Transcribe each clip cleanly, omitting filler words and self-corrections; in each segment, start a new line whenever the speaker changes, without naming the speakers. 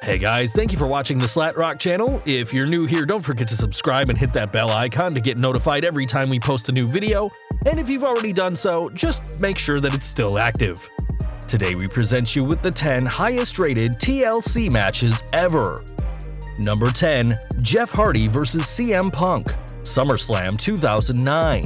Hey guys, thank you for watching the SlatRock channel. If you're new here, don't forget to subscribe and hit that bell icon to get notified every time we post a new video. And if you've already done so, just make sure that it's still active. Today we present you with the 10 highest rated TLC matches ever. Number 10, Jeff Hardy vs. CM Punk, SummerSlam 2009.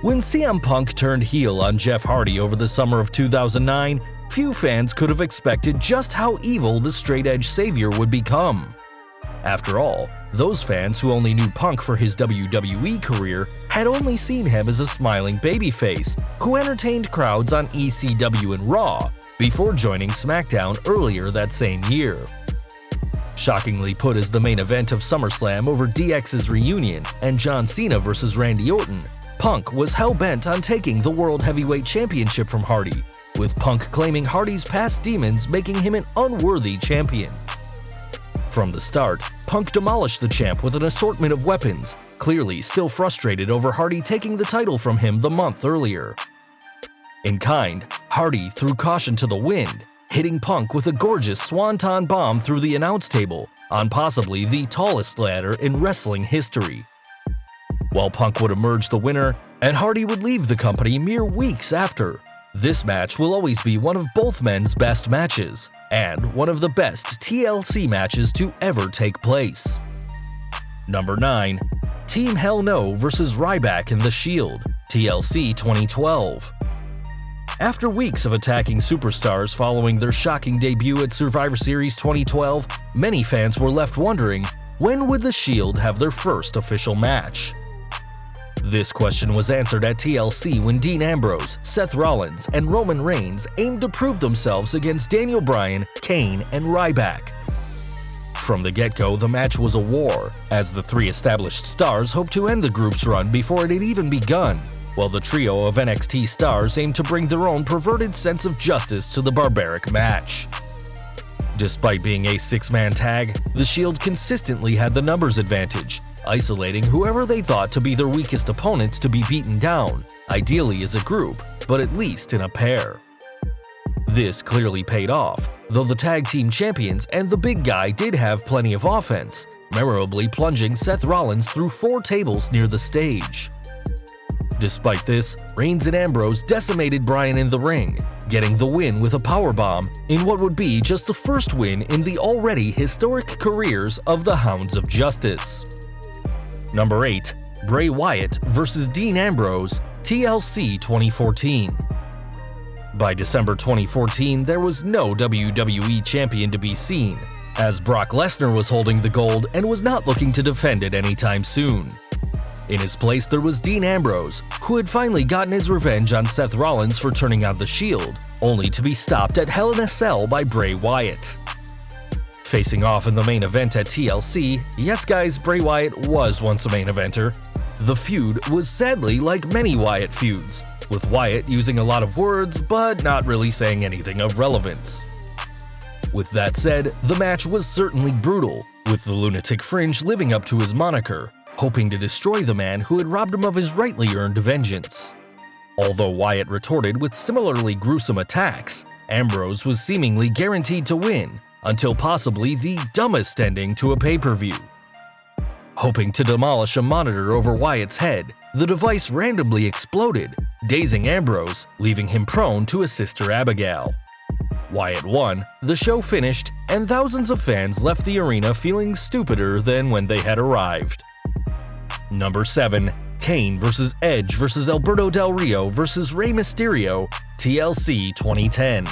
When CM Punk turned heel on Jeff Hardy over the summer of 2009, few fans could have expected just how evil the straight-edge savior would become. After all, those fans who only knew Punk for his WWE career had only seen him as a smiling babyface who entertained crowds on ECW and Raw before joining SmackDown earlier that same year. Shockingly put as the main event of SummerSlam over DX's reunion and John Cena vs. Randy Orton, Punk was hell-bent on taking the World Heavyweight Championship from Hardy, with Punk claiming Hardy's past demons making him an unworthy champion. From the start, Punk demolished the champ with an assortment of weapons, clearly still frustrated over Hardy taking the title from him the month earlier. In kind, Hardy threw caution to the wind, hitting Punk with a gorgeous swanton bomb through the announce table on possibly the tallest ladder in wrestling history. While Punk would emerge the winner, and Hardy would leave the company mere weeks after, this match will always be one of both men's best matches, and one of the best TLC matches to ever take place. Number 9. Team Hell No vs. Ryback in The Shield, TLC 2012. After weeks of attacking superstars following their shocking debut at Survivor Series 2012, many fans were left wondering, when would The Shield have their first official match? This question was answered at TLC when Dean Ambrose, Seth Rollins, and Roman Reigns aimed to prove themselves against Daniel Bryan, Kane, and Ryback. From the get-go, the match was a war, as the three established stars hoped to end the group's run before it had even begun, while the trio of NXT stars aimed to bring their own perverted sense of justice to the barbaric match. Despite being a six-man tag, The Shield consistently had the numbers advantage, isolating whoever they thought to be their weakest opponents to be beaten down, ideally as a group, but at least in a pair. This clearly paid off, though the tag team champions and the big guy did have plenty of offense, memorably plunging Seth Rollins through 4 tables near the stage. Despite this, Reigns and Ambrose decimated Bryan in the ring, getting the win with a powerbomb in what would be just the first win in the already historic careers of the Hounds of Justice. Number 8. Bray Wyatt vs. Dean Ambrose, TLC 2014. By December 2014, there was no WWE champion to be seen, as Brock Lesnar was holding the gold and was not looking to defend it anytime soon. In his place, there was Dean Ambrose, who had finally gotten his revenge on Seth Rollins for turning on the Shield, only to be stopped at Hell in a Cell by Bray Wyatt. Facing off in the main event at TLC, yes guys, Bray Wyatt was once a main eventer. The feud was sadly like many Wyatt feuds, with Wyatt using a lot of words but not really saying anything of relevance. With that said, the match was certainly brutal, with the Lunatic Fringe living up to his moniker, hoping to destroy the man who had robbed him of his rightly earned vengeance. Although Wyatt retorted with similarly gruesome attacks, Ambrose was seemingly guaranteed to win, until possibly the dumbest ending to a pay-per-view. Hoping to demolish a monitor over Wyatt's head, the device randomly exploded, dazing Ambrose, leaving him prone to his sister Abigail. Wyatt won, the show finished, and thousands of fans left the arena feeling stupider than when they had arrived. Number 7. Kane vs. Edge vs. Alberto Del Rio vs. Rey Mysterio, TLC 2010.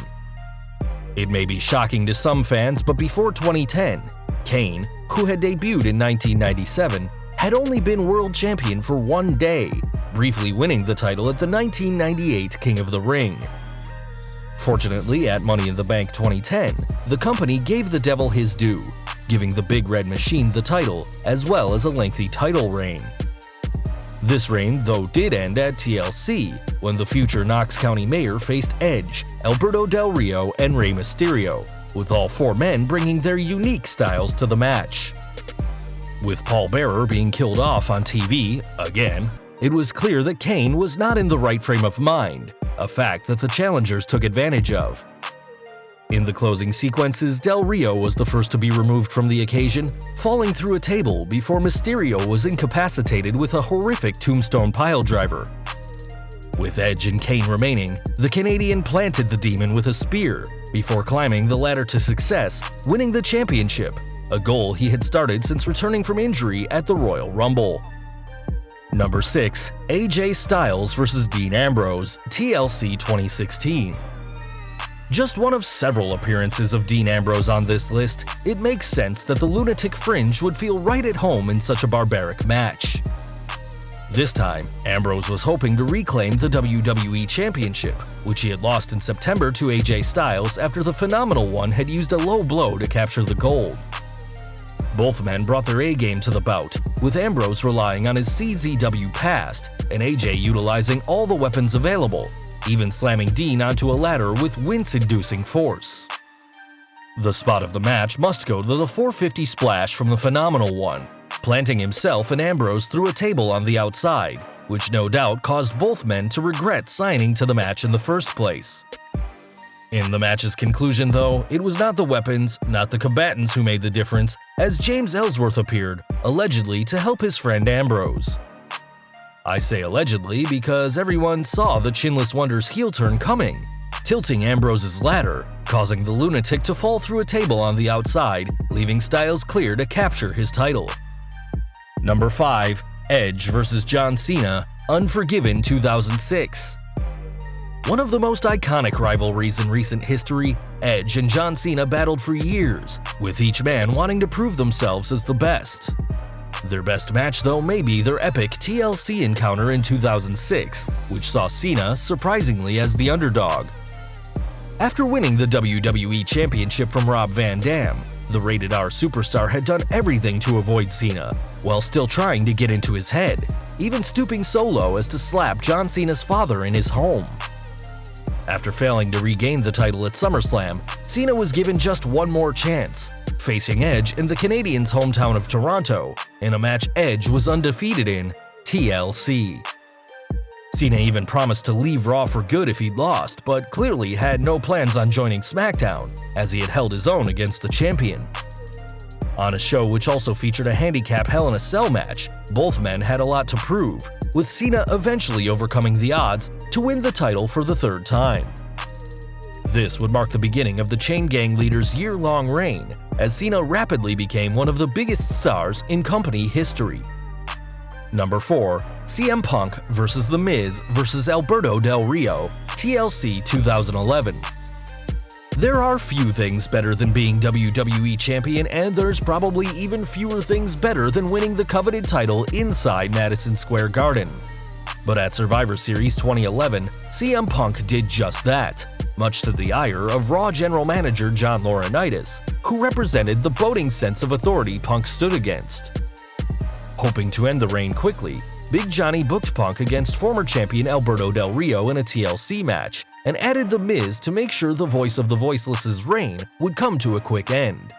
It may be shocking to some fans, but before 2010, Kane, who had debuted in 1997, had only been world champion for one day, briefly winning the title at the 1998 King of the Ring. Fortunately, at Money in the Bank 2010, the company gave the devil his due, giving the Big Red Machine the title, as well as a lengthy title reign. This reign, though, did end at TLC, when the future Knox County mayor faced Edge, Alberto Del Rio, and Rey Mysterio, with all 4 men bringing their unique styles to the match. With Paul Bearer being killed off on TV, again, it was clear that Kane was not in the right frame of mind, a fact that the challengers took advantage of. In the closing sequences, Del Rio was the first to be removed from the occasion, falling through a table before Mysterio was incapacitated with a horrific tombstone piledriver. With Edge and Kane remaining, the Canadian planted the Demon with a spear before climbing the ladder to success, winning the championship, a goal he had started since returning from injury at the Royal Rumble. Number 6. AJ Styles vs. Dean Ambrose, TLC 2016. Just one of several appearances of Dean Ambrose on this list, it makes sense that the Lunatic Fringe would feel right at home in such a barbaric match. This time, Ambrose was hoping to reclaim the WWE Championship, which he had lost in September to AJ Styles after the Phenomenal One had used a low blow to capture the gold. Both men brought their A-game to the bout, with Ambrose relying on his CZW past and AJ utilizing all the weapons available, even slamming Dean onto a ladder with wince-inducing force. The spot of the match must go to the 450 splash from the Phenomenal One, planting himself and Ambrose through a table on the outside, which no doubt caused both men to regret signing to the match in the first place. In the match's conclusion, though, it was not the weapons, not the combatants who made the difference, as James Ellsworth appeared, allegedly to help his friend Ambrose. I say allegedly because everyone saw the Chinless Wonder's heel turn coming, tilting Ambrose's ladder, causing the Lunatic to fall through a table on the outside, leaving Styles clear to capture his title. Number 5. Edge vs. John Cena, Unforgiven 2006. One of the most iconic rivalries in recent history, Edge and John Cena battled for years, with each man wanting to prove themselves as the best. Their best match, though, may be their epic TLC encounter in 2006, which saw Cena, surprisingly, as the underdog. After winning the WWE Championship from Rob Van Dam, the Rated R superstar had done everything to avoid Cena, while still trying to get into his head, even stooping so low as to slap John Cena's father in his home. After failing to regain the title at SummerSlam, Cena was given just one more chance, facing Edge in the Canadian's hometown of Toronto, in a match Edge was undefeated in, TLC. Cena even promised to leave Raw for good if he'd lost, but clearly had no plans on joining SmackDown, as he had held his own against the champion. On a show which also featured a handicap Hell in a Cell match, both men had a lot to prove, with Cena eventually overcoming the odds to win the title for the third time. This would mark the beginning of the Chain Gang leader's year-long reign, as Cena rapidly became one of the biggest stars in company history. Number 4. CM Punk vs. The Miz vs. Alberto Del Rio, TLC 2011. There are few things better than being WWE Champion, and there's probably even fewer things better than winning the coveted title inside Madison Square Garden. But at Survivor Series 2011, CM Punk did just that, much to the ire of Raw General Manager John Laurinaitis, who represented the boating sense of authority Punk stood against. Hoping to end the reign quickly, Big Johnny booked Punk against former champion Alberto Del Rio in a TLC match, and added The Miz to make sure the voice of the voiceless's reign would come to a quick end.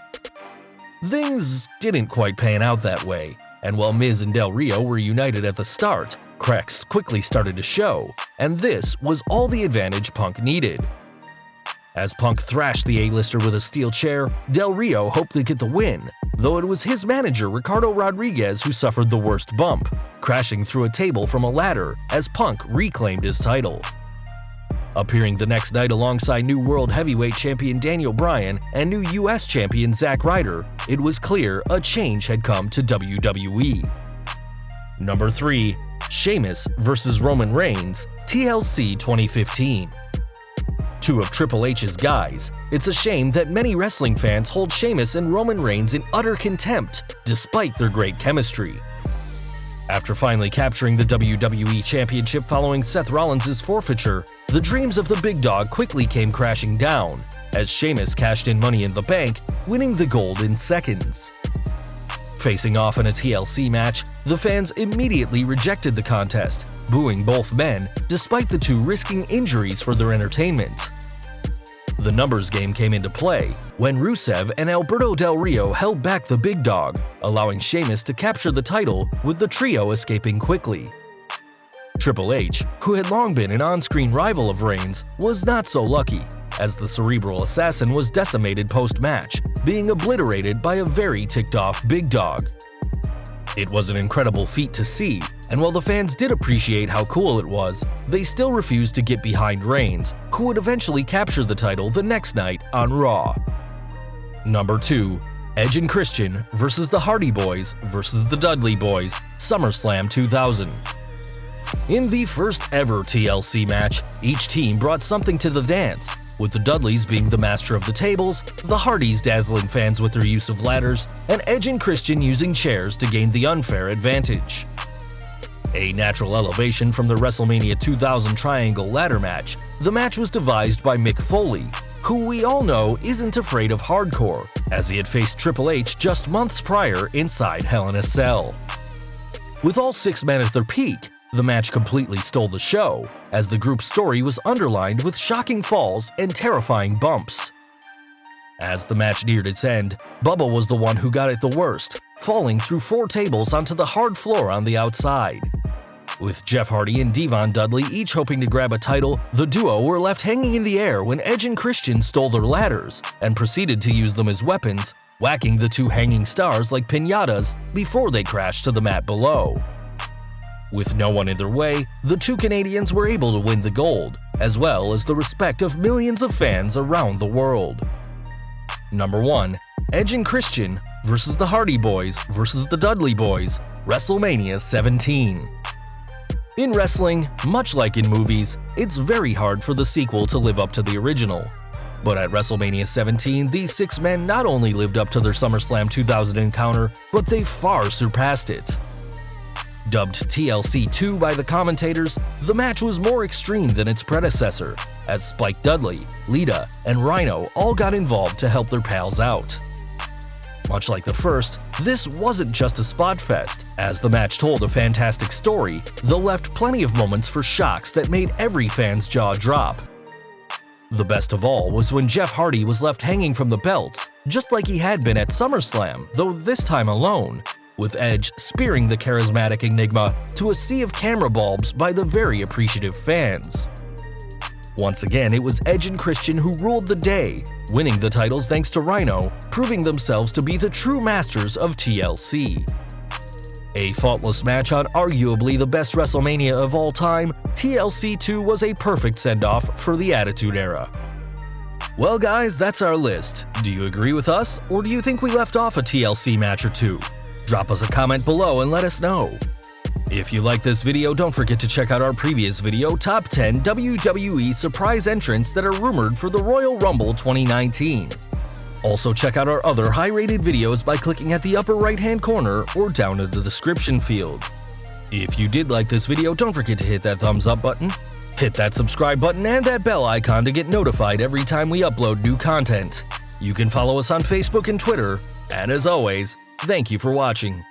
Things didn't quite pan out that way, and while Miz and Del Rio were united at the start, cracks quickly started to show, and this was all the advantage Punk needed. As Punk thrashed the A-lister with a steel chair, Del Rio hoped to get the win, though it was his manager Ricardo Rodriguez who suffered the worst bump, crashing through a table from a ladder as Punk reclaimed his title. Appearing the next night alongside new World Heavyweight Champion Daniel Bryan and new US Champion Zack Ryder, it was clear a change had come to WWE. Number 3. Sheamus vs. Roman Reigns, TLC 2015. Two of Triple H's guys, it's a shame that many wrestling fans hold Sheamus and Roman Reigns in utter contempt, despite their great chemistry. After finally capturing the WWE Championship following Seth Rollins' forfeiture, the dreams of the big dog quickly came crashing down, as Sheamus cashed in Money in the Bank, winning the gold in seconds. Facing off in a TLC match, the fans immediately rejected the contest, booing both men, despite the two risking injuries for their entertainment. The numbers game came into play when Rusev and Alberto Del Rio held back the big dog, allowing Sheamus to capture the title with the trio escaping quickly. Triple H, who had long been an on-screen rival of Reigns, was not so lucky, as the cerebral assassin was decimated post-match, being obliterated by a very ticked-off Big Dog. It was an incredible feat to see, and while the fans did appreciate how cool it was, they still refused to get behind Reigns, who would eventually capture the title the next night on Raw. Number 2. Edge and Christian vs. the Hardy Boys vs. the Dudley Boys, SummerSlam 2000. In the first ever TLC match, each team brought something to the dance, with the Dudleys being the master of the tables, the Hardys dazzling fans with their use of ladders, and Edge and Christian using chairs to gain the unfair advantage. A natural elevation from the WrestleMania 2000 Triangle Ladder match, the match was devised by Mick Foley, who we all know isn't afraid of hardcore, as he had faced Triple H just months prior inside Hell in a Cell. With all 6 men at their peak, the match completely stole the show, as the group's story was underlined with shocking falls and terrifying bumps. As the match neared its end, Bubba was the one who got it the worst, falling through 4 tables onto the hard floor on the outside. With Jeff Hardy and Devon Dudley each hoping to grab a title, the duo were left hanging in the air when Edge and Christian stole their ladders and proceeded to use them as weapons, whacking the 2 hanging stars like piñatas before they crashed to the mat below. With no one in their way, the 2 Canadians were able to win the gold, as well as the respect of millions of fans around the world. Number 1. Edge and Christian vs. the Hardy Boys vs. the Dudley Boys, WrestleMania 17. In wrestling, much like in movies, it's very hard for the sequel to live up to the original. But at WrestleMania 17, these 6 men not only lived up to their SummerSlam 2000 encounter, but they far surpassed it. Dubbed TLC 2 by the commentators, the match was more extreme than its predecessor, as Spike Dudley, Lita, and Rhino all got involved to help their pals out. Much like the first, this wasn't just a spot fest, as the match told a fantastic story, though left plenty of moments for shocks that made every fan's jaw drop. The best of all was when Jeff Hardy was left hanging from the belts, just like he had been at SummerSlam, though this time alone, with Edge spearing the charismatic Enigma to a sea of camera bulbs by the very appreciative fans. Once again, it was Edge and Christian who ruled the day, winning the titles thanks to Rhino, proving themselves to be the true masters of TLC. A faultless match on arguably the best WrestleMania of all time, TLC 2 was a perfect send-off for the Attitude Era. Well guys, that's our list. Do you agree with us, or do you think we left off a TLC match or 2? Drop us a comment below and let us know. If you like this video, don't forget to check out our previous video, Top 10 WWE Surprise Entrants that are rumored for the Royal Rumble 2019. Also check out our other high-rated videos by clicking at the upper right-hand corner or down in the description field. If you did like this video, don't forget to hit that thumbs up button, hit that subscribe button and that bell icon to get notified every time we upload new content. You can follow us on Facebook and Twitter, and as always, thank you for watching.